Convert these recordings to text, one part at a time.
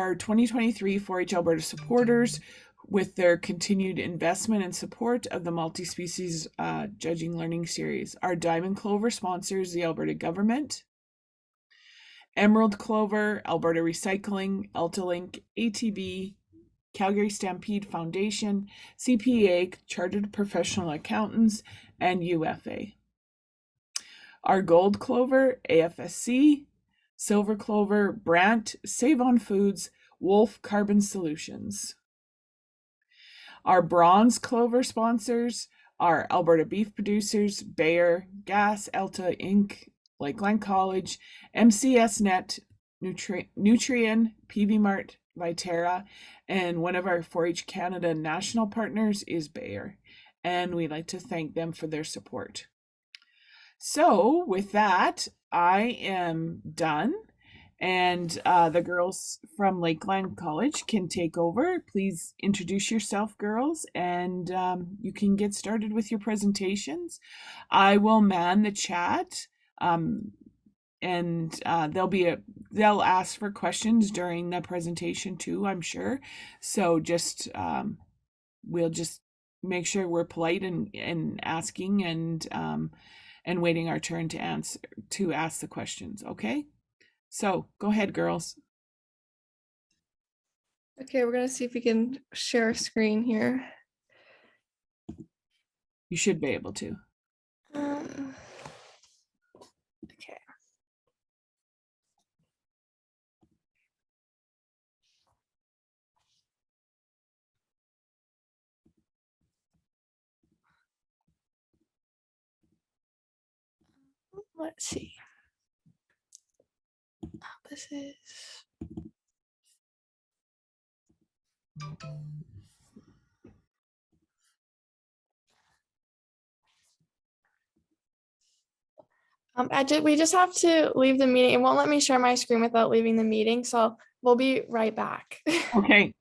our 2023 4-H Alberta supporters with their continued investment and support of the multi-species judging learning series. Our diamond clover sponsors the Alberta government, emerald clover, Alberta Recycling, AltaLink, ATB, Calgary Stampede Foundation, CPA, Chartered Professional Accountants, and UFA. Our gold clover, AFSC, silver clover, Brandt, Save On Foods, Wolf Carbon Solutions. Our bronze clover sponsors are Alberta Beef Producers, Bayer, Gas, Elta Inc., Lakeland College, MCS Net, Nutrien, PV Mart, Viterra, and one of our 4-H Canada national partners is Bayer, and we'd like to thank them for their support. So with that, I am done, and the girls from Lakeland College can take over. Please introduce yourself, girls, and you can get started with your presentations. I will man the chat, and they'll ask for questions during the presentation too, I'm sure. So just we'll just make sure we're polite and asking and waiting our turn to ask the questions. Okay, so go ahead, girls. Okay, we're gonna see if we can share our screen here. You should be able to. Okay. Let's see. This is. We just have to leave the meeting. It won't let me share my screen without leaving the meeting, so we'll be right back. Okay.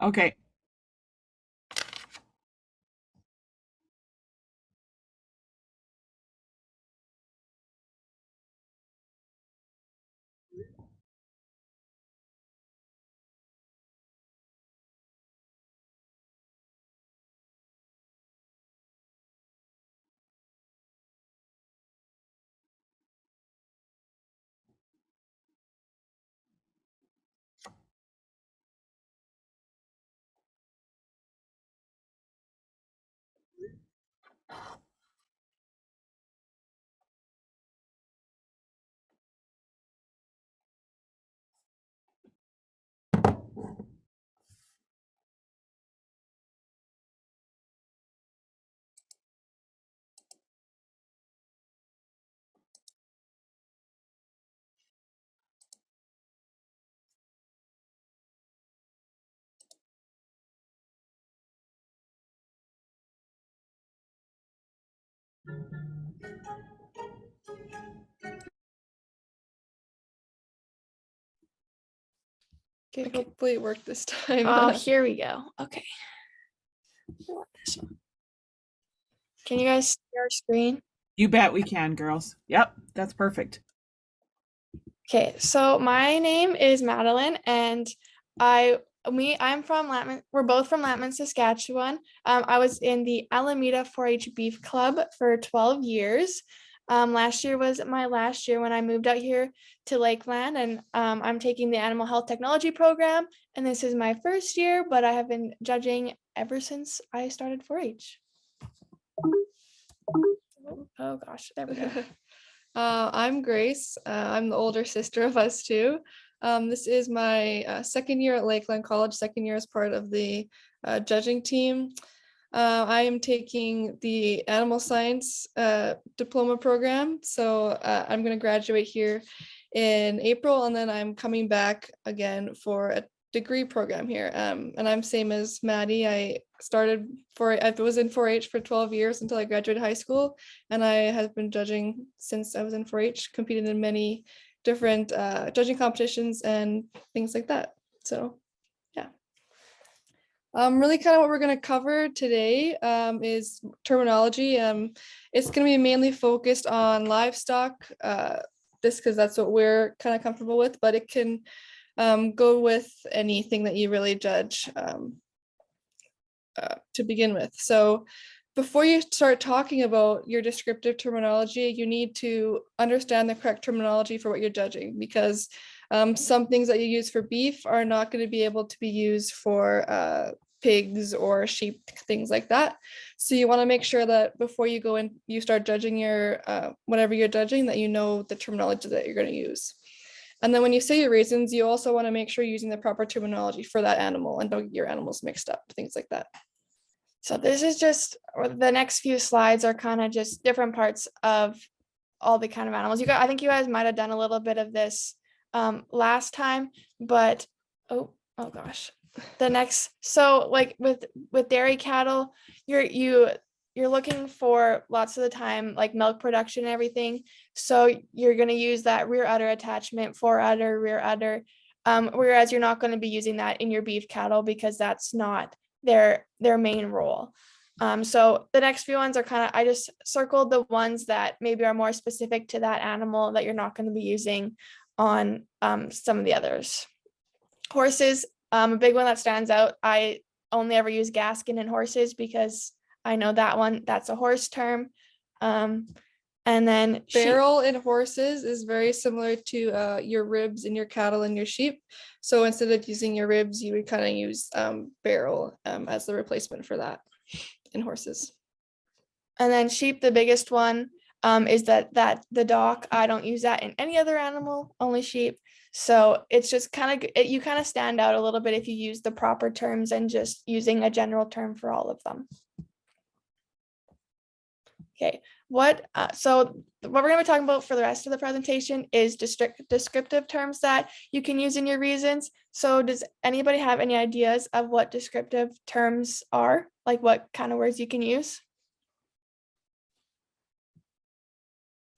Okay, hopefully it worked this time. Oh, here we go. Okay. Can you guys see our screen? You bet we can, girls. Yep, that's perfect. Okay, so my name is Madeline, and I'm from Latman. We're both from Latman, Saskatchewan. I was in the Alameda 4-H Beef Club for 12 years. Last year was my last year when I moved out here to Lakeland, and I'm taking the animal health technology program, and this is my first year, but I have been judging ever since I started 4-H. Oh gosh, there we go. I'm Grace. I'm the older sister of us two. This is my second year at Lakeland College, second year as part of the judging team. I am taking the animal science diploma program. So I'm going to graduate here in April, and then I'm coming back again for a degree program here. And I'm same as Maddie. I was in 4-H for 12 years until I graduated high school, and I have been judging since I was in 4-H, competed in many different judging competitions and things like that. So yeah. Really kind of what we're going to cover today is terminology. It's going to be mainly focused on livestock, just because that's what we're kind of comfortable with, but it can go with anything that you really judge to begin with. So before you start talking about your descriptive terminology, you need to understand the correct terminology for what you're judging, because some things that you use for beef are not going to be able to be used for pigs or sheep, things like that. So you want to make sure that before you go in, you start judging your whatever you're judging, that you know the terminology that you're going to use. And then when you say your reasons, you also want to make sure you're using the proper terminology for that animal and don't get your animals mixed up, things like that. So this is just, or the next few slides are kind of just different parts of all the kind of animals. I think you guys might have done a little bit of this last time, but oh gosh. The next, so like with dairy cattle, you're looking for lots of the time like milk production and everything. So you're going to use that rear udder attachment, fore udder, rear udder. Whereas you're not going to be using that in your beef cattle because that's not their main role. So the next few ones are kind of, I just circled the ones that maybe are more specific to that animal that you're not going to be using on some of the others. Horses, a big one that stands out. I only ever use gaskin in horses because I know that one, that's a horse term. And then barrel in horses is very similar to your ribs in your cattle and your sheep. So instead of using your ribs, you would kind of use barrel as the replacement for that in horses. And then sheep, the biggest one is that the dock. I don't use that in any other animal, only sheep. So it's just kind of, you kind of stand out a little bit if you use the proper terms and just using a general term for all of them. Okay, so what we're going to be talking about for the rest of the presentation is descriptive terms that you can use in your reasons. So does anybody have any ideas of what descriptive terms are? Like what kind of words you can use?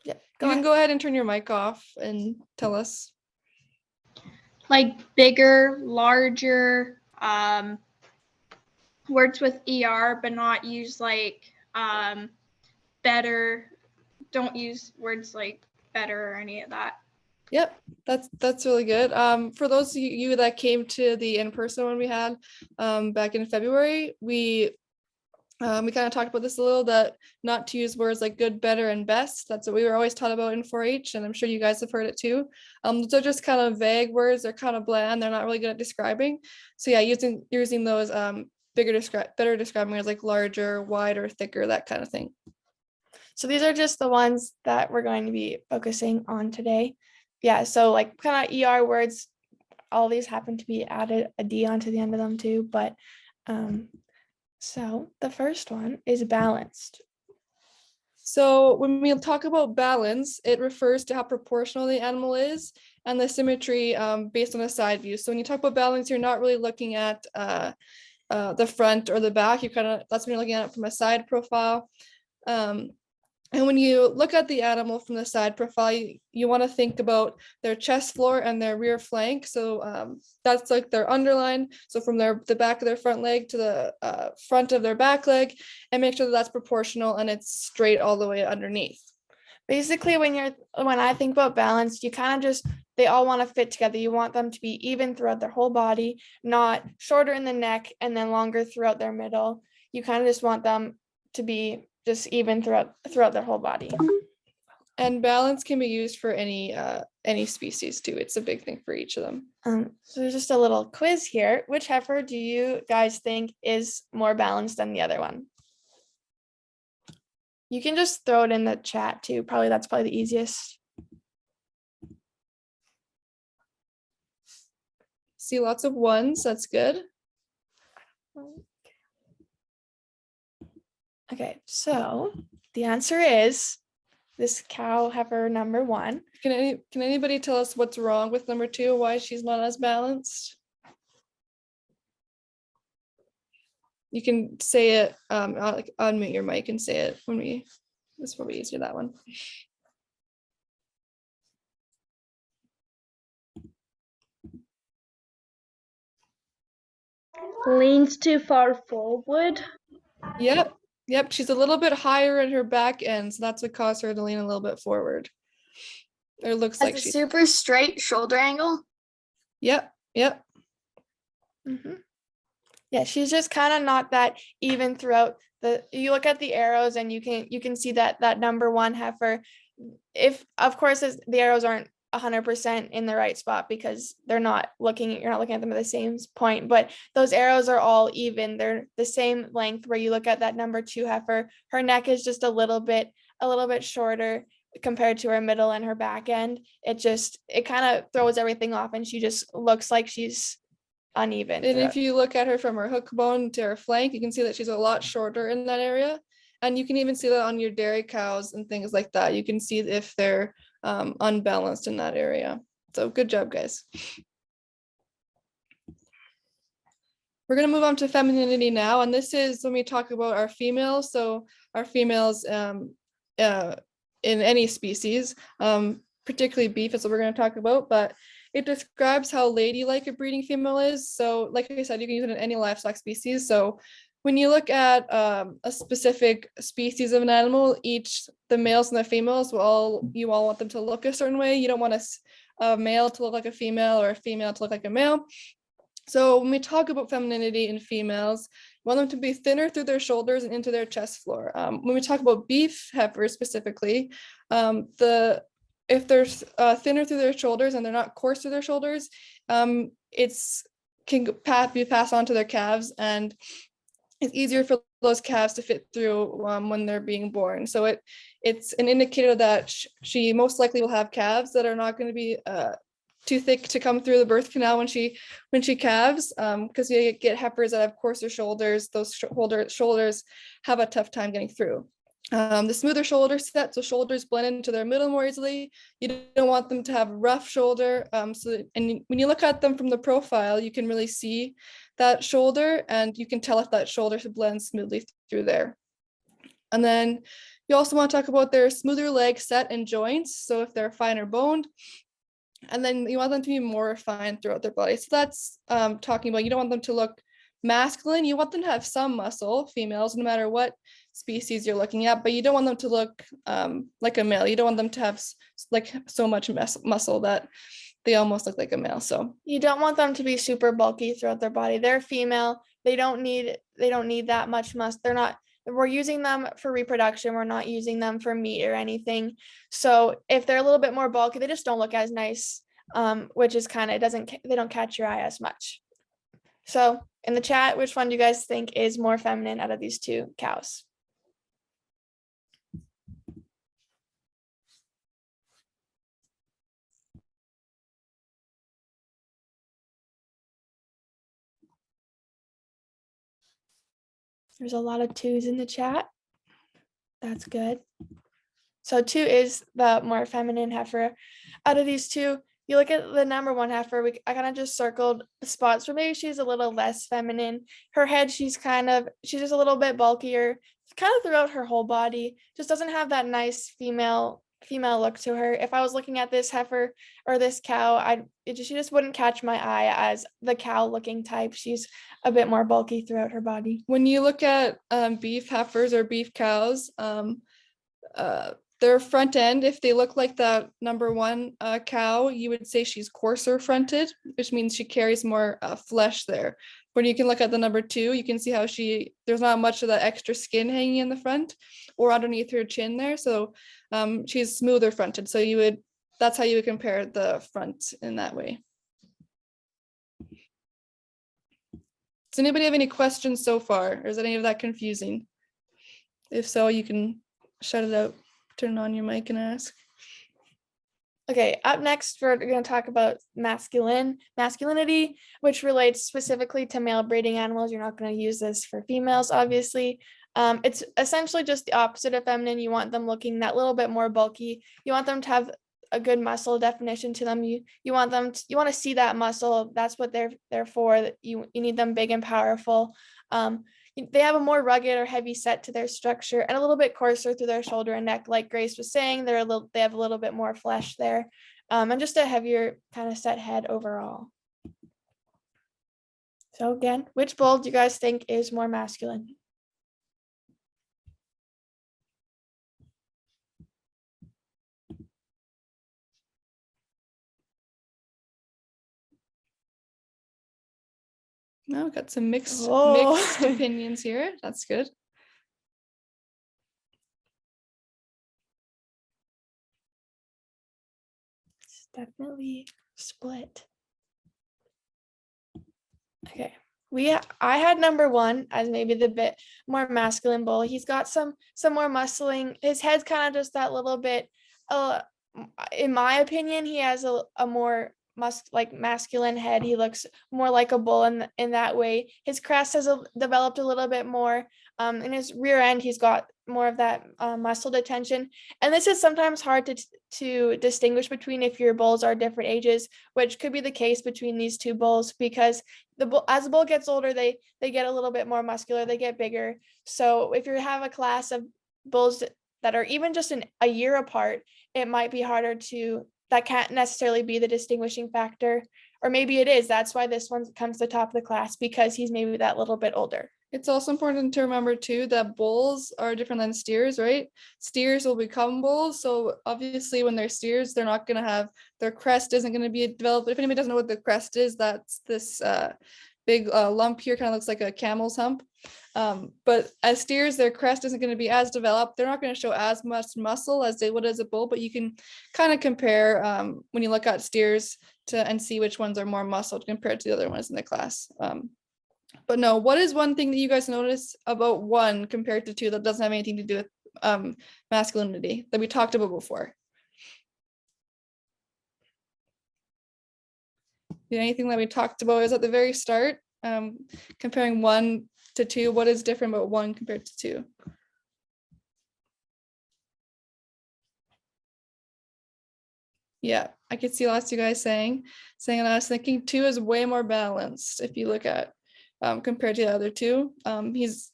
Yeah, you can go ahead and turn your mic off and tell us. Like bigger, larger, words with ER, but not use like better. Don't use words like better or any of that. Yep, that's really good. For those of you that came to the in-person one we had back in February, we kind of talked about this a little, that not to use words like good, better, and best. That's what we were always taught about in 4-H, and I'm sure you guys have heard it too. They're just kind of vague words. They're kind of bland. They're not really good at describing. So yeah, using those better describing words like larger, wider, thicker, that kind of thing. So these are just the ones that we're going to be focusing on today. Yeah, so like kind of ER words, all these happen to be added a D onto the end of them too, but so the first one is balanced. So when we talk about balance, it refers to how proportional the animal is and the symmetry based on a side view. So when you talk about balance, you're not really looking at the front or the back. That's when you're looking at it from a side profile. And when you look at the animal from the side profile, you want to think about their chest floor and their rear flank. So that's like their underline. So from the back of their front leg to the front of their back leg, and make sure that that's proportional and it's straight all the way underneath. Basically, when I think about balance, you kind of just, they all want to fit together. You want them to be even throughout their whole body, not shorter in the neck and then longer throughout their middle. You kind of just want them to be just even throughout their whole body. And balance can be used for any species too. It's a big thing for each of them. So there's just a little quiz here. Which heifer do you guys think is more balanced than the other one? You can just throw it in the chat too. That's probably the easiest. See lots of ones. That's good. Okay, so the answer is this cow heifer number 1. Can anybody tell us what's wrong with number 2? Why she's not as balanced? You can say it, unmute your mic and say it that's probably easier, that one. Leans too far forward. Yep, she's a little bit higher in her back end, so that's what caused her to lean a little bit forward. It looks like she's super straight shoulder angle. Yep. Yep. Mm-hmm. Yeah, she's just kind of not that even throughout the. You look at the arrows and you can see that number one heifer. If of course the arrows aren't 100% in the right spot because you're not looking at them at the same point, but those arrows are all even. They're the same length. Where you look at that number two heifer, her neck is just a little bit shorter compared to her middle and her back end. It kind of throws everything off, and she just looks like she's uneven. And if you look at her from her hook bone to her flank, you can see that she's a lot shorter in that area. And you can even see that on your dairy cows and things like that. You can see if they're unbalanced in that area. So good job, guys. We're going to move on to femininity now. And this is when we talk about our females. So our females in any species, particularly beef is what we're going to talk about. But it describes how ladylike a breeding female is. So like I said, you can use it in any livestock species. So when you look at a specific species of an animal, the males and the females you all want them to look a certain way. You don't want a male to look like a female or a female to look like a male. So when we talk about femininity in females, we want them to be thinner through their shoulders and into their chest floor. When we talk about beef heifers specifically, if they're thinner through their shoulders and they're not coarse through their shoulders, it's can be passed on to their calves, and it's easier for those calves to fit through when they're being born. So it's an indicator that she most likely will have calves that are not going to be too thick to come through the birth canal when she calves, because you get heifers that have coarser shoulders. Those shoulders have a tough time getting through. The smoother shoulder set, so shoulders blend into their middle more easily. You don't want them to have rough shoulder. And when you look at them from the profile, you can really see that shoulder, and you can tell if that shoulder blends smoothly through there. And then you also want to talk about their smoother leg set and joints. So if they're finer boned, and then you want them to be more refined throughout their body. So that's talking about, you don't want them to look masculine. You want them to have some muscle, females, no matter what species you're looking at, but you don't want them to look like a male. You don't want them to have like so much muscle that they almost look like a male. So you don't want them to be super bulky throughout their body. They're female. They don't need that much muscle. We're using them for reproduction. We're not using them for meat or anything. So if they're a little bit more bulky, they just don't look as nice, which is they don't catch your eye as much. So in the chat, which one do you guys think is more feminine out of these two cows? There's a lot of twos in the chat. That's good. So 2 is the more feminine heifer. Out of these two, you look at the number one heifer, I kind of just circled spots where maybe she's a little less feminine. Her head, she's just a little bit bulkier, kind of throughout her whole body. Just doesn't have that nice female look to her. If I was looking at this heifer or this cow, she just wouldn't catch my eye as the cow looking type. She's a bit more bulky throughout her body. when you look at beef heifers or beef cows, their front end, if they look like the number one cow, you would say she's coarser fronted, which means she carries more flesh there. When you can look at the number 2, you can see how there's not much of that extra skin hanging in the front or underneath her chin there. So she's smoother fronted. So that's how you would compare the front in that way. Does anybody have any questions so far? Or is any of that confusing? If so, you can shout it out, turn on your mic and ask. Okay, up next, we're going to talk about masculinity, which relates specifically to male breeding animals. You're not going to use this for females, obviously. It's essentially just the opposite of feminine. You want them looking that little bit more bulky. You want them to have a good muscle definition to them. You want to see that muscle. That's what they're for. You need them big and powerful. They have a more rugged or heavy set to their structure and a little bit coarser through their shoulder and neck. Like Grace was saying, they have a little bit more flesh there, and just a heavier kind of set head overall. So again, which bull do you guys think is more masculine? No, got some mixed Oh. opinions here. That's good. It's definitely split. Okay. I had number 1 as maybe the bit more masculine bull. He's got some more muscling. His head's kind of just that little bit, in my opinion, he has a more masculine head. He looks more like a bull in that way. His crest has developed a little bit more. In his rear end, he's got more of that muscle detention. And this is sometimes hard to distinguish between if your bulls are different ages, which could be the case between these two bulls, because as the bull gets older, they get a little bit more muscular, they get bigger. So if you have a class of bulls that are even just a year apart, it might be harder that can't necessarily be the distinguishing factor. Or maybe it is. That's why this one comes to the top of the class, because he's maybe that little bit older. It's also important to remember too that bulls are different than steers, right? Steers will become bulls. So obviously when they're steers, they're not going to have, their crest isn't going to be developed. If anybody doesn't know what the crest is, that's this big lump here, kind of looks like a camel's hump. But as steers, their crest isn't going to be as developed. They're not going to show as much muscle as they would as a bull, but you can kind of compare when you look at steers and see which ones are more muscled compared to the other ones in the class. But no, what is one thing that you guys notice about 1 compared to 2 that doesn't have anything to do with masculinity that we talked about before? Anything that we talked about is at the very start, comparing 1 to 2, what is different about 1 compared to 2? Yeah, I could see lots of you guys saying, and I was thinking 2 is way more balanced if you look at compared to the other 2.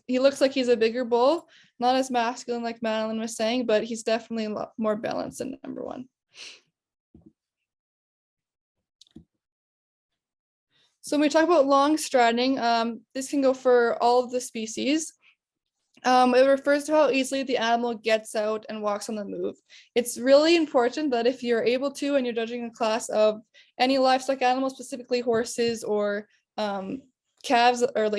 He looks like he's a bigger bull, not as masculine like Madeline was saying, but he's definitely a lot more balanced than number 1. So when we talk about long striding, this can go for all of the species. It refers to how easily the animal gets out and walks on the move. It's really important that if you're able to, and you're judging a class of any livestock animals, specifically horses or calves or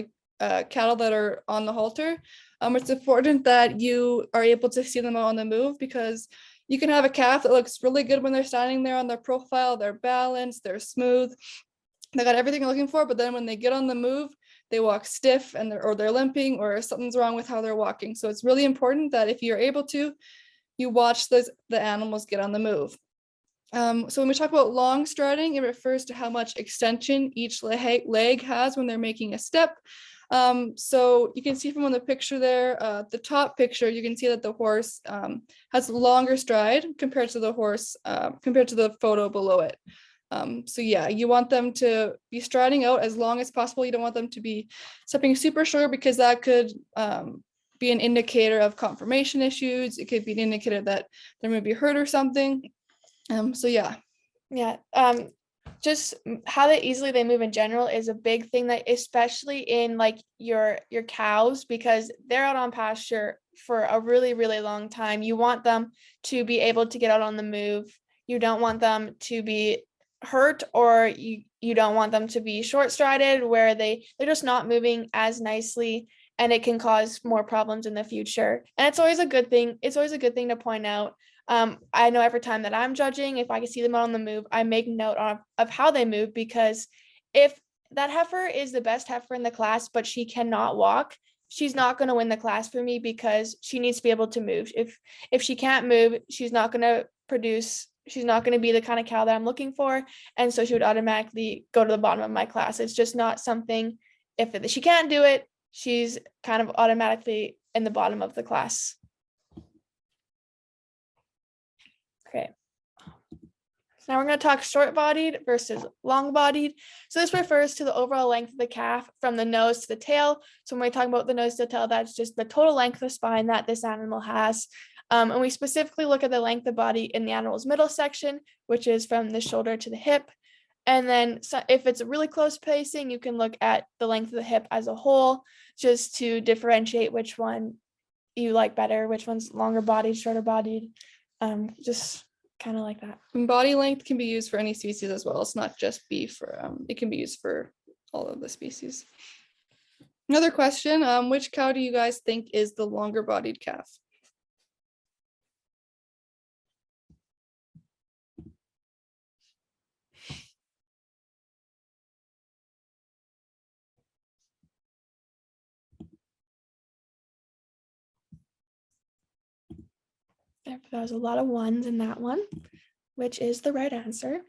cattle that are on the halter, it's important that you are able to see them out on the move, because you can have a calf that looks really good when they're standing there on their profile, they're balanced, they're smooth, they got everything you're looking for, but then when they get on the move, they walk stiff and they're limping, or something's wrong with how they're walking. So it's really important that if you're able to, you watch the animals get on the move. So when we talk about long striding, it refers to how much extension each leg has when they're making a step. So you can see from on the picture there, the top picture, you can see that the horse has a longer stride compared to the photo below it. So yeah, you want them to be striding out as long as possible. You don't want them to be stepping super short, because that could be an indicator of conformation issues. It could be an indicator that they're going to be hurt or something. So yeah. Just how easily they move in general is a big thing, that especially in like your cows, because they're out on pasture for a really, really long time. You want them to be able to get out on the move. You don't want them to be hurt, or you don't want them to be short strided where they're just not moving as nicely, and it can cause more problems in the future. And it's always a good thing to point out. I know every time that I'm judging, if I can see them out on the move, I make note of how they move, because if that heifer is the best heifer in the class, but she cannot walk, she's not going to win the class for me, because she needs to be able to move. If she can't move, she's not going to be the kind of cow that I'm looking for. And so she would automatically go to the bottom of my class. It's just not something, if she can't do it, she's kind of automatically in the bottom of the class. Okay. So now we're going to talk short-bodied versus long-bodied. So this refers to the overall length of the calf from the nose to the tail. So when we talk about the nose to the tail, that's just the total length of spine that this animal has. And we specifically look at the length of body in the animal's middle section, which is from the shoulder to the hip. And then if it's a really close pacing, you can look at the length of the hip as a whole, just to differentiate which one you like better, which one's longer bodied, shorter bodied, just kind of like that. And body length can be used for any species as well. It's not just beef, or it can be used for all of the species. Another question, which cow do you guys think is the longer bodied calf? There was a lot of ones in that one, which is the right answer.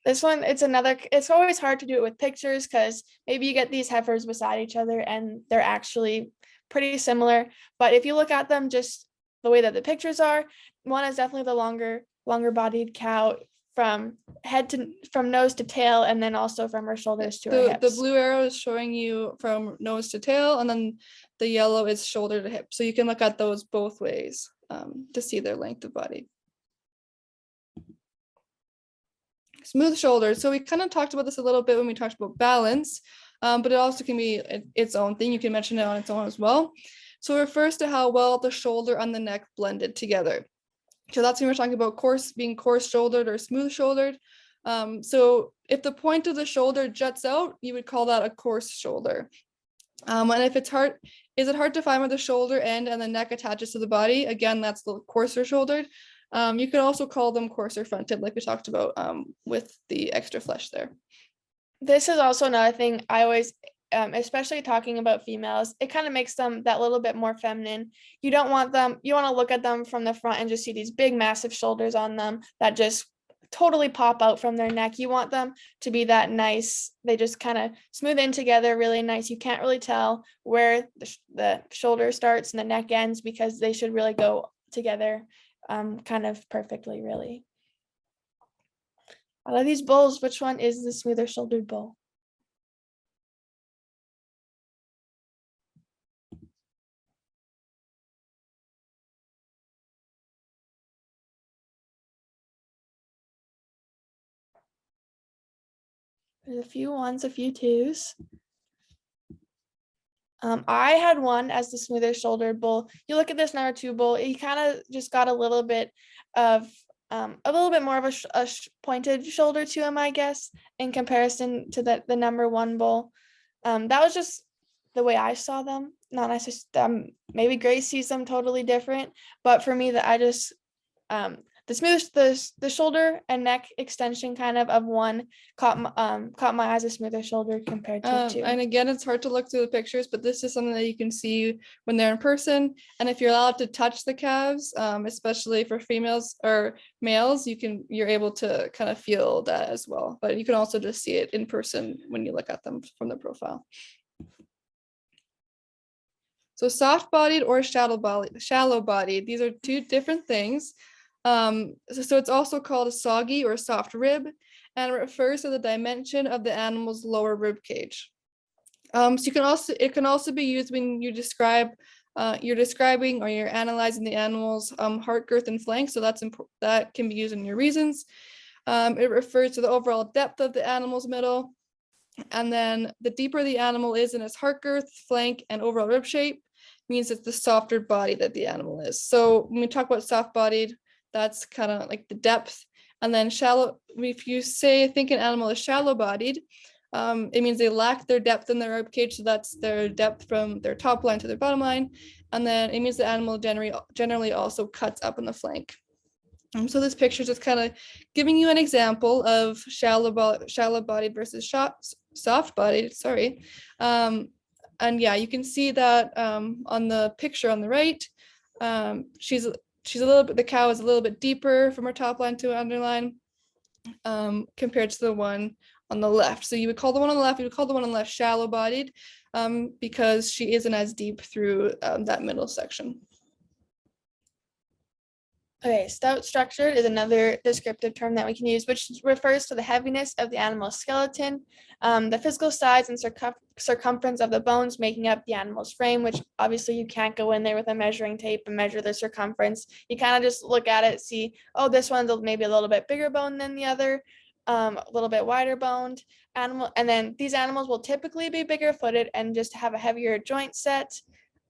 This one, it's always hard to do it with pictures because maybe you get these heifers beside each other and they're actually pretty similar. But if you look at them just the way that the pictures are, one is definitely the longer bodied cow from nose to tail, and then also from her shoulders to her hips. The blue arrow is showing you from nose to tail, and then the yellow is shoulder to hip. So you can look at those both ways to see their length of body. Smooth shoulders. So we kind of talked about this a little bit when we talked about balance, but it also can be its own thing. You can mention it on its own as well. So it refers to how well the shoulder and the neck blended together. So that's when we're talking about being coarse shouldered or smooth shouldered. So if the point of the shoulder juts out, you would call that a coarse shoulder. And if is it hard to find where the shoulder end and the neck attaches to the body? Again, that's the coarser shouldered. You can also call them coarser fronted, like we talked about with the extra flesh there. This is also another thing I always, especially talking about females, it kind of makes them that little bit more feminine. You want to look at them from the front and just see these big, massive shoulders on them that just totally pop out from their neck. You want them to be that nice. They just kind of smooth in together really nice. You can't really tell where the shoulder starts and the neck ends because they should really go together kind of perfectly, really. Out of these bulls, which one is the smoother shouldered bull? There's a few ones, a few twos. I had one as the smoother shouldered bull. You look at this number 2 bull, he kind of just got a little bit more of a pointed shoulder to him, I guess, in comparison to the number 1 bull. That was just the way I saw them. Not necessarily, maybe Grace sees them totally different, but for me, that I just the shoulder and neck extension kind of one caught my eyes, a smoother shoulder compared to 2. And again, it's hard to look through the pictures, but this is something that you can see when they're in person. And if you're allowed to touch the calves, especially for females or males, you're able to kind of feel that as well. But you can also just see it in person when you look at them from the profile. So soft-bodied or shallow-bodied, these are 2 different things. So it's also called a soggy or soft rib, and it refers to the dimension of the animal's lower rib cage. So it can also be used when you're describing or you're analyzing the animal's heart girth and flank. So that can be used in your reasons. It refers to the overall depth of the animal's middle, and then the deeper the animal is in its heart girth, flank, and overall rib shape means it's the softer body that the animal is. So when we talk about soft-bodied, that's kind of like the depth. And then shallow, if you think an animal is shallow-bodied, it means they lack their depth in their rib cage. So that's their depth from their top line to their bottom line. And then it means the animal generally also cuts up in the flank. So this picture is just kind of giving you an example of shallow-bodied versus soft-bodied, sorry. And yeah, you can see that on the picture on the right, the cow is a little bit deeper from her top line to her underline compared to the one on the left. So you would call the one on the left shallow-bodied because she isn't as deep through that middle section. Okay, stout structured is another descriptive term that we can use, which refers to the heaviness of the animal's skeleton, the physical size and circumference of the bones making up the animal's frame, which obviously you can't go in there with a measuring tape and measure the circumference. You kind of just look at it, see, oh, this one's maybe a little bit bigger bone than the other, a little bit wider boned animal. And then these animals will typically be bigger footed and just have a heavier joint set.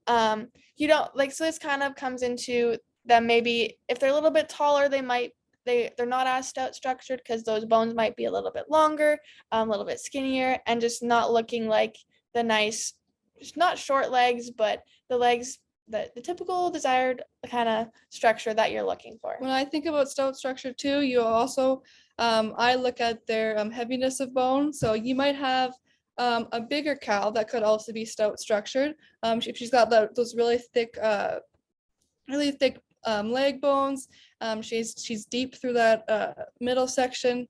So this kind of comes into that maybe if they're a little bit taller, they might they're not as stout structured because those bones might be a little bit longer, a little bit skinnier, and just not looking like the nice, just not short legs, but the legs, the typical desired kind of structure that you're looking for. When I think about stout structure too, you also, I look at their heaviness of bone. So you might have a bigger cow that could also be stout structured. If she's got those really thick leg bones, she's deep through that middle section.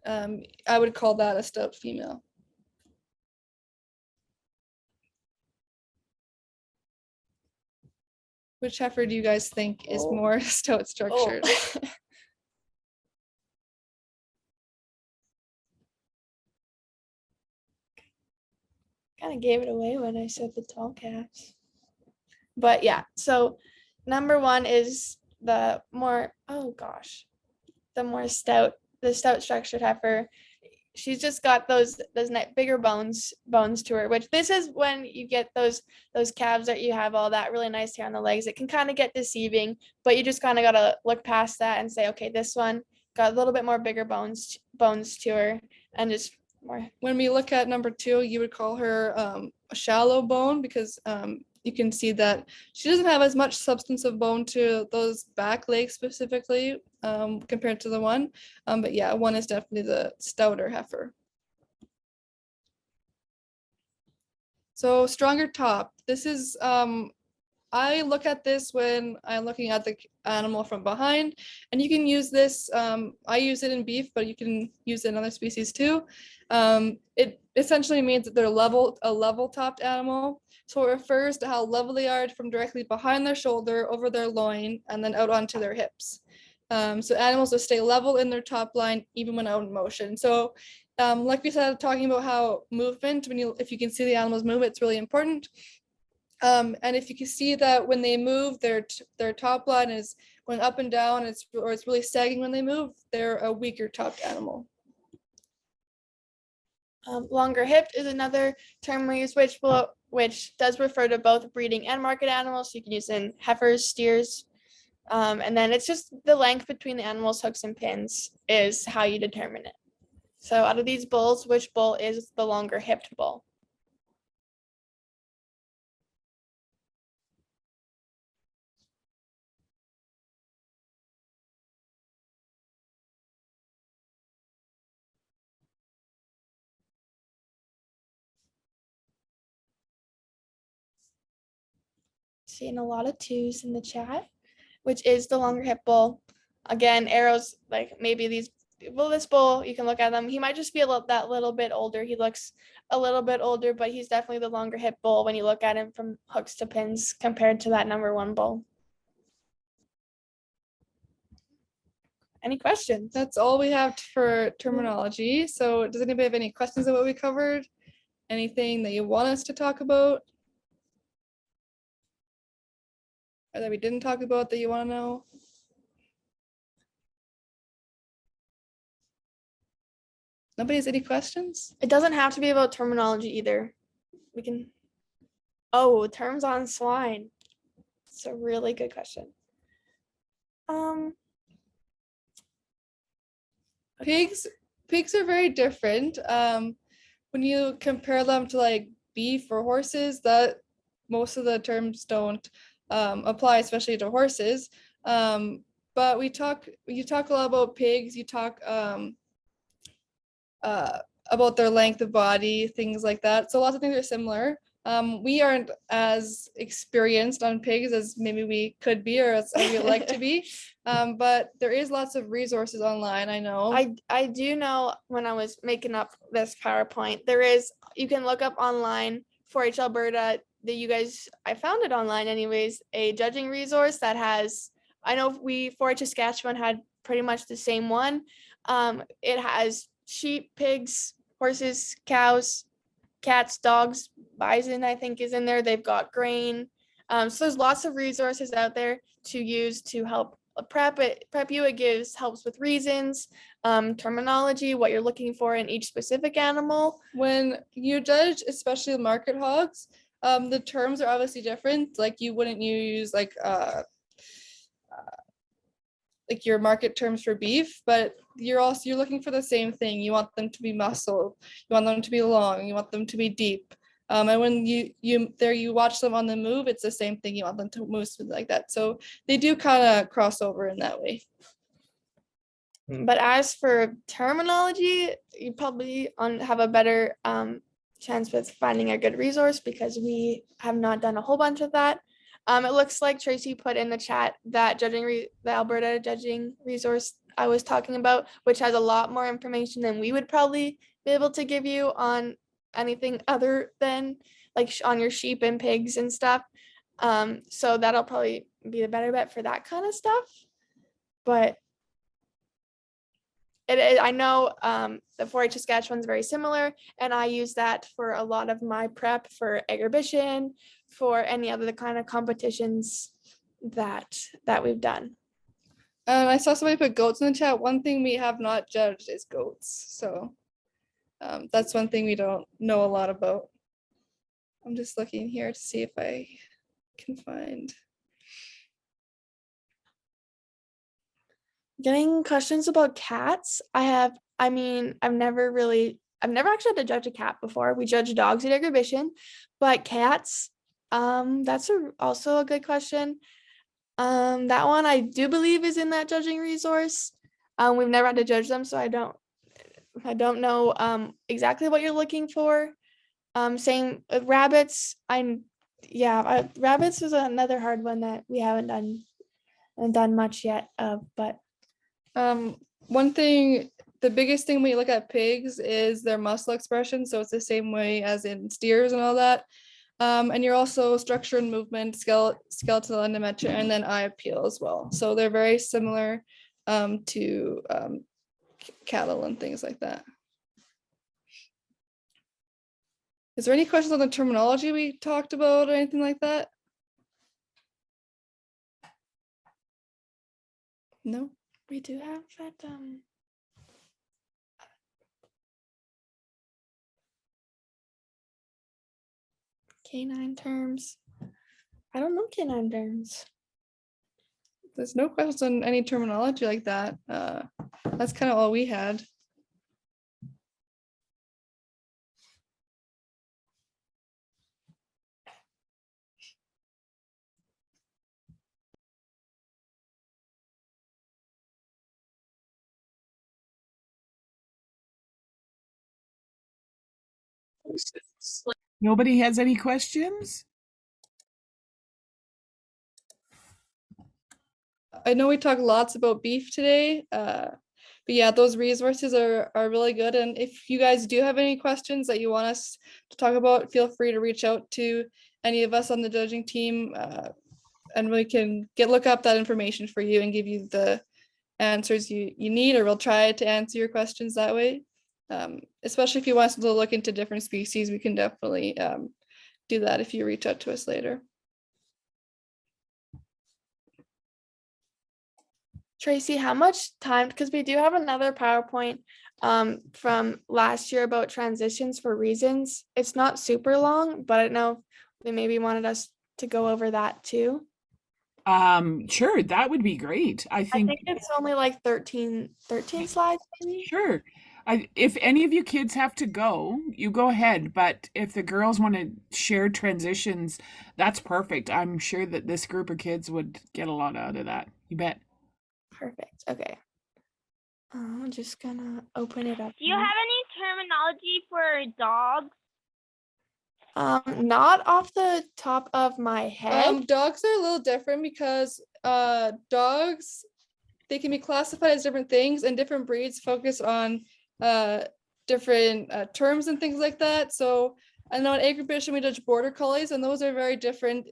I would call that a stout female. Which heifer do you guys think is more stout structured? Kind of gave it away when I said the tall calves. But yeah, so number one is the more stout structured heifer. She's just got those bigger bones to her, which this is when you get those calves that you have all that really nice hair on the legs. It can kind of get deceiving, but you just kind of got to look past that and say, okay, this one got a little bit more bigger bones to her, and just more. When we look at number 2, you would call her a shallow bone, because you can see that she doesn't have as much substance of bone to those back legs specifically compared to the one. But yeah, one is definitely the stouter heifer. So stronger top. This is, I look at this when I'm looking at the animal from behind, and you can use this. I use it in beef, but you can use it in other species too. It essentially means that they're a level topped animal. So it refers to how level they are from directly behind their shoulder, over their loin, and then out onto their hips. So animals will stay level in their top line even when out in motion. So like we said, talking about how movement, if you can see the animals move, it's really important. And if you can see that when they move, their top line is going up and down, or it's really sagging when they move, they're a weaker topped animal. Longer hipped is another term we use, which does refer to both breeding and market animals. So you can use in heifers, steers, and then it's just the length between the animal's hooks and pins is how you determine it. So out of these bulls, which bull is the longer hipped bull? Seeing a lot of 2s in the chat, which is the longer hip bull. Again, arrows, like maybe this bull, you can look at them. He might just be that little bit older. He looks a little bit older, but he's definitely the longer hip bull when you look at him from hooks to pins compared to that number 1 bull. Any questions? That's all we have for terminology. So does anybody have any questions about what we covered? Anything that you want us to talk about? Or that we didn't talk about that you want to know? Nobody has any questions? It doesn't have to be about terminology either. We can. Terms on swine. It's a really good question. Pigs are very different. When you compare them to like beef or horses, that most of the terms don't apply, especially to horses. But you talk a lot about pigs. You talk about their length of body, things like that. So lots of things are similar. We aren't as experienced on pigs as maybe we could be, or as we would like to be. But there is lots of resources online, I know. I do know when I was making up this PowerPoint, you can look up online 4-H Alberta, I found it online anyways, a judging resource that has, I know 4-H Saskatchewan had pretty much the same one. It has sheep, pigs, horses, cows, cats, dogs, bison, I think is in there. They've got grain. So there's lots of resources out there to use to help prep you. It helps with reasons, terminology, what you're looking for in each specific animal. When you judge, especially market hogs, the terms are obviously different. Like you wouldn't use like like your market terms for beef, but you're looking for the same thing. You want them to be muscle, you want them to be long, you want them to be deep. And when you watch them on the move, it's the same thing. You want them to move smooth like that. So they do kind of cross over in that way. But as for terminology, you probably have a better chance with finding a good resource because we have not done a whole bunch of that. It looks like Tracy put in the chat that the Alberta judging resource I was talking about, which has a lot more information than we would probably be able to give you on anything other than like on your sheep and pigs and stuff. So that'll probably be the better bet for that kind of stuff. But I know the 4-H Saskatchewan's very similar, and I use that for a lot of my prep for exhibition, for any other kind of competitions that we've done. I saw somebody put goats in the chat. One thing we have not judged is goats. So that's one thing we don't know a lot about. I'm just looking here to see if I can find. Getting questions about cats. I've never actually had to judge a cat before. We judge dogs at exhibition, but cats, that's also a good question. That one I do believe is in that judging resource. We've never had to judge them, so I don't know exactly what you're looking for. Same with rabbits. Rabbits is another hard one that we haven't done much yet of, but one thing, the biggest thing when you look at pigs is their muscle expression. So it's the same way as in steers and all that. And you're also structure and movement, skeletal endometria, and then eye appeal as well. So they're very similar to cattle and things like that. Is there any questions on the terminology we talked about or anything like that? No? we do have that canine terms. I don't know canine terms. There's no questions on any terminology like that. That's kind of all we had. Nobody has any questions? I know we talked lots about beef today, but yeah, those resources are really good. And if you guys do have any questions that you want us to talk about, feel free to reach out to any of us on the judging team, and we can look up that information for you and give you the answers you need, or we'll try to answer your questions that way. Especially if you want us to look into different species, we can definitely do that if you reach out to us later. Tracy, how much time, because we do have another PowerPoint from last year about transitions for reasons. It's not super long, but I don't know if they maybe wanted us to go over that too. Sure, that would be great. I think it's only like 13 slides maybe. Sure. If any of you kids have to go, you go ahead. But if the girls want to share transitions, that's perfect. I'm sure that this group of kids would get a lot out of that. You bet. Perfect. Okay. I'm just gonna open it up. Do you have any terminology for dogs? Not off the top of my head. Dogs are a little different because dogs, they can be classified as different things, and different breeds focus on different terms and things like that. So I know in exhibition we judge border collies, and those are very different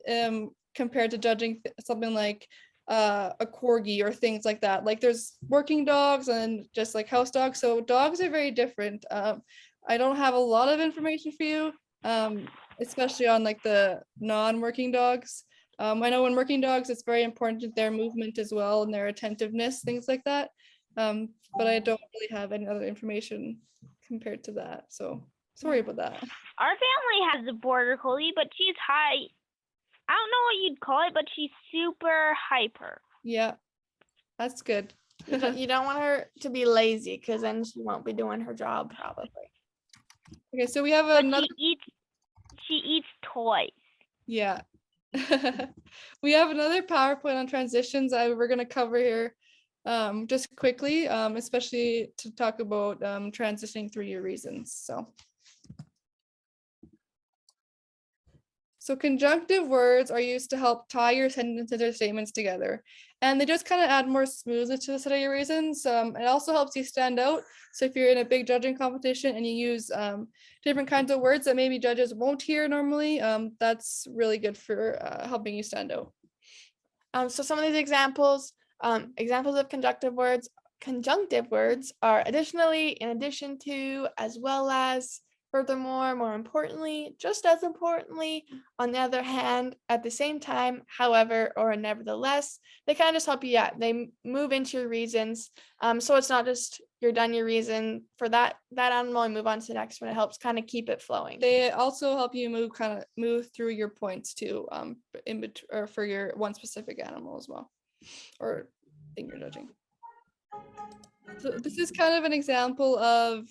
compared to judging something like a corgi or things like that. Like there's working dogs and just like house dogs. So dogs are very different. I don't have a lot of information for you, especially on like the non-working dogs. I know in working dogs, it's very important their movement as well and their attentiveness, things like that. But I don't really have any other information compared to that. So sorry about that. Our family has a border collie, but she's high. I don't know what you'd call it, but she's super hyper. Yeah. That's good. You don't want her to be lazy because then she won't be doing her job probably. Okay, so we have But another. she eats toys. Yeah. We have another PowerPoint on transitions we're going to cover here just quickly, especially to talk about transitioning through your reasons. So conjunctive words are used to help tie your sentences or statements together. And they just kind of add more smoothness to the set of your reasons. It also helps you stand out. So if you're in a big judging competition and you use different kinds of words that maybe judges won't hear normally, that's really good for helping you stand out. So some of these examples of conjunctive words are additionally, in addition to, as well as, furthermore, more importantly, just as importantly, on the other hand, at the same time, however, or nevertheless. They kind of just help you, they move into your reasons. So it's not just you're done your reason for that animal and move on to the next one. It helps kind of keep it flowing. They also help you move through your points too, or for your one specific animal as well, or thing you're judging. So this is kind of an example of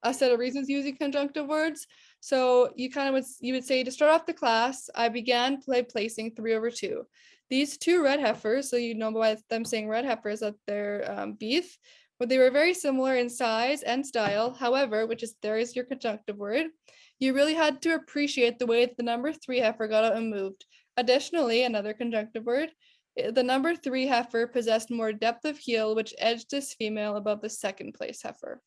a set of reasons using conjunctive words. So you would say, to start off the class, I began by placing 3/2. These two red heifers, so you know by them saying red heifers that they're beef, but they were very similar in size and style. However, there is your conjunctive word, you really had to appreciate the way that the number 3 heifer got out and moved. Additionally, another conjunctive word, the number 3 heifer possessed more depth of heel, which edged this female above the second place heifer.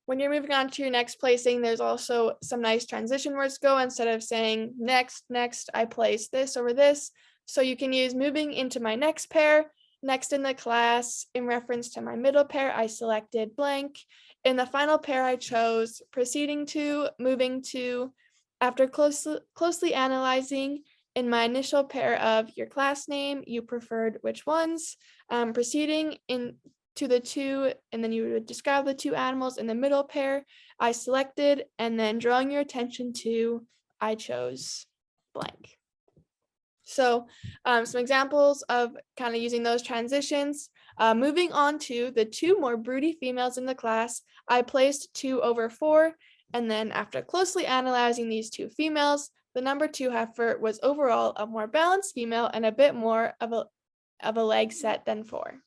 When you're moving on to your next placing, there's also some nice transition words to go. Instead of saying next, I place this over this. So you can use moving into my next pair, next in the class. In reference to my middle pair, I selected blank. In the final pair, I chose proceeding to, moving to. After closely analyzing, in my initial pair of your class name, you preferred which ones. Proceeding to the two, and then you would describe the two animals in the middle pair I selected, and then drawing your attention to, I chose blank. So some examples of kind of using those transitions. Moving on to the two more broody females in the class, I placed 2/4, and then after closely analyzing these two females, the number 2 heifer was overall a more balanced female and a bit more of a leg set than 4.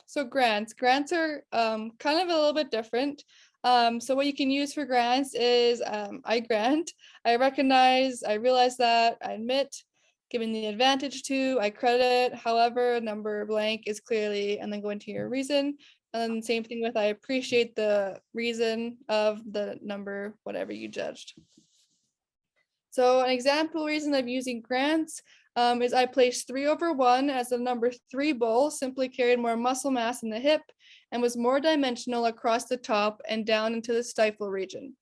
So grants are kind of a little bit different. So what you can use for grants is I grant, I recognize, I realize that, I admit, giving the advantage to, I credit, however, number blank is clearly, and then go into your reason. And then same thing with I appreciate the reason of the number, whatever you judged. So an example reason of using grants is I placed 3/1 as the number 3 bull simply carried more muscle mass in the hip and was more dimensional across the top and down into the stifle region.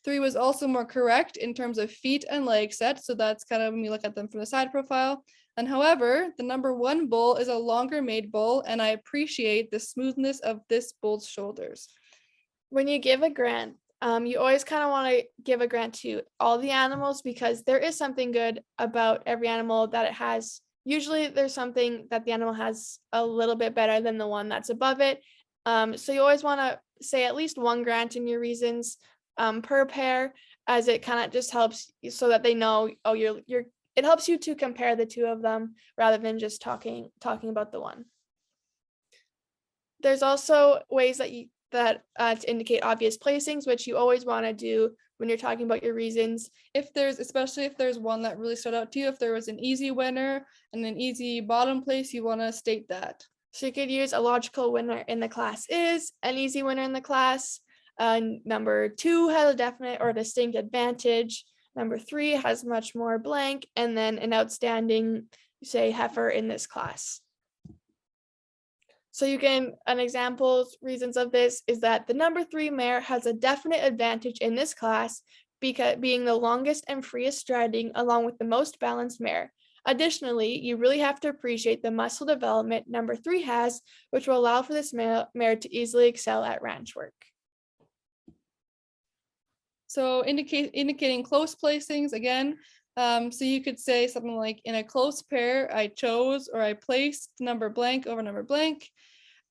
3 was also more correct in terms of feet and leg set. So that's kind of when we look at them from the side profile. And however, the number 1 bull is a longer made bull, and I appreciate the smoothness of this bull's shoulders. When you give a grant, you always kind of want to give a grant to all the animals because there is something good about every animal that it has. Usually there's something that the animal has a little bit better than the one that's above it. So you always want to say at least one grant in your reasons per pair, as it kind of just helps so that they know, oh, it helps you to compare the two of them rather than just talking about the one. There's also ways that to indicate obvious placings, which you always want to do when you're talking about your reasons. Especially if there's one that really stood out to you, if there was an easy winner and an easy bottom place, you want to state that. So you could use a logical winner in the class is, an easy winner in the class. Number 2 has a definite or distinct advantage. Number 3 has much more blank, and then an outstanding, say, heifer in this class. So an example's reasons of this is that the number 3 mare has a definite advantage in this class because being the longest and freest striding along with the most balanced mare. Additionally, you really have to appreciate the muscle development number 3 has, which will allow for this mare to easily excel at ranch work. So indicating close placings, again, So you could say something like, in a close pair, I chose or I placed number blank over number blank.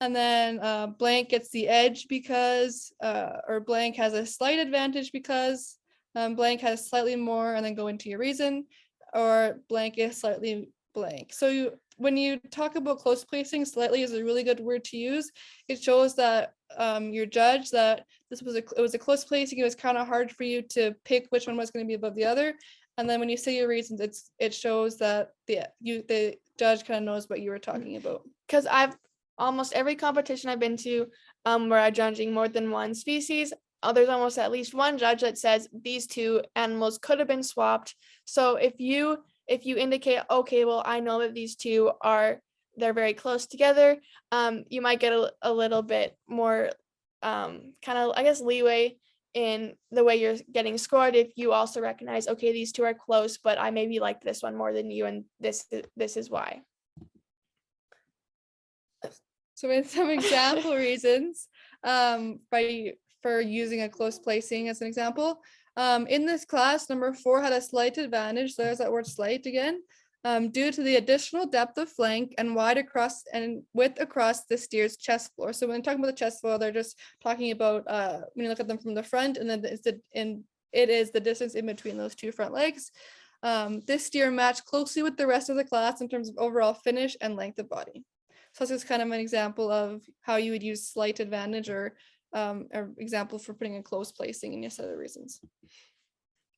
And then blank gets the edge because, or blank has a slight advantage because, blank has slightly more, and then go into your reason, or blank is slightly blank. So when you talk about close placing, slightly is a really good word to use. It shows that your judge that it was a close placing. It was kind of hard for you to pick which one was going to be above the other. And then when you say your reasons, it shows that the judge kind of knows what you were talking about. Because almost every competition I've been to where I'm judging more than one species, there's almost at least one judge that says these two animals could have been swapped. So if you indicate, okay, well, I know that these two they're very close together, you might get a little bit more kind of, I guess, leeway in the way you're getting scored if you also recognize, okay, these two are close, but I maybe like this one more than you, and this is why. So in some example reasons for using a close placing as an example, in this class, number 4 had a slight advantage. So there's that word slight again, due to the additional depth of flank and width across the steer's chest floor. So when talking about the chest floor, they're just talking about when you look at them from the front, and then it is the distance in between those two front legs. This steer matched closely with the rest of the class in terms of overall finish and length of body. So this is kind of an example of how you would use slight advantage, or example for putting a close placing in your set of reasons.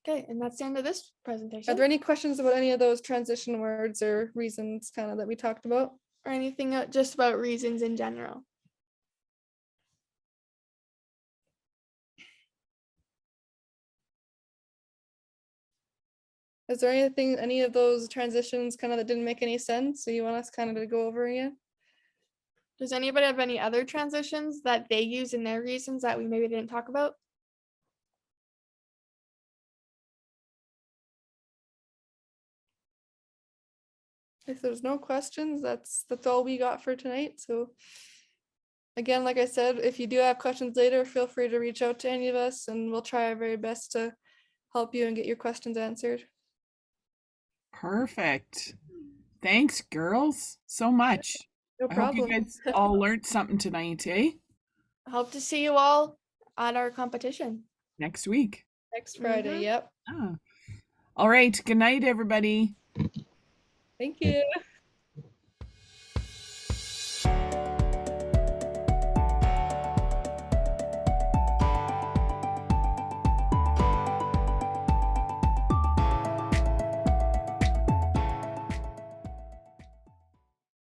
Okay, and that's the end of this presentation. Are there any questions about any of those transition words or reasons kind of that we talked about? Or anything just about reasons in general? Is there any of those transitions kind of that didn't make any sense, so you want us kind of to go over again? Does anybody have any other transitions that they use in their reasons that we maybe didn't talk about? If there's no questions, that's all we got for tonight. So again, like I said, if you do have questions later, feel free to reach out to any of us, and we'll try our very best to help you and get your questions answered. Perfect. Thanks, girls, so much. No I hope you problem. guys all learned something tonight, eh? Hope to see you all at our competition Next week. Next Friday. Mhm. Yep. Ah. All right. Good night, everybody. Thank you.